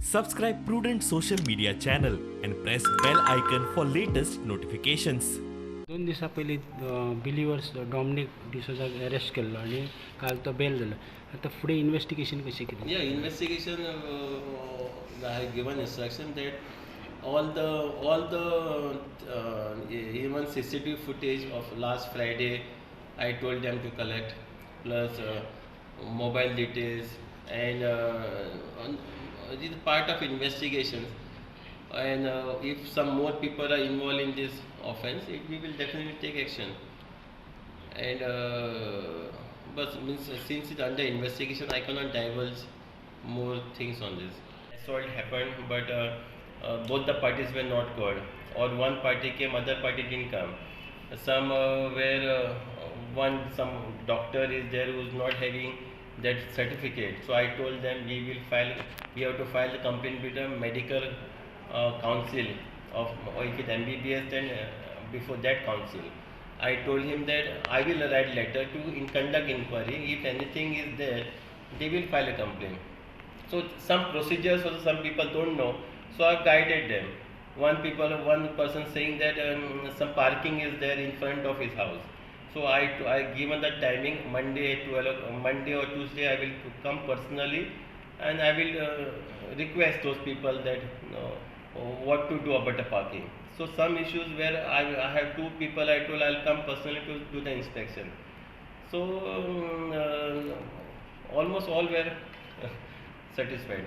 Subscribe Prudent social media channel and press bell icon for latest notifications. 2 दिवसा पहिले Believers Dominic D'Souza arrest केल्लो आणि काल तो बेल जालो. आता फुडें इन्व्हेस्टिगेशन कशें कितें? Yeah, investigation. I have given instruction that all the even CCTV footage of last Friday, I told them to collect, plus mobile details, and it is part of investigation. And if some more people are involved in this offense, we will definitely take action. And but since it's under investigation, I cannot divulge more things on this. Assault happened, but both the parties were not called, or one party came, other party didn't come. Some some doctor is there who is not having that certificate. So I told them we have to file the complaint with the medical council of, or if it's MBBS, then before that council. I told him that I will write letter to conduct inquiry. If anything is there, they will file a complaint. So some procedures also some people don't know. So I've guided them. One person saying that some parking is there in front of his house. So I given the timing Monday or Tuesday I will come personally, and I will request those people that what to do about the parking. So some issues where I have two people, I told I'll come personally to do the inspection. So almost all were satisfied.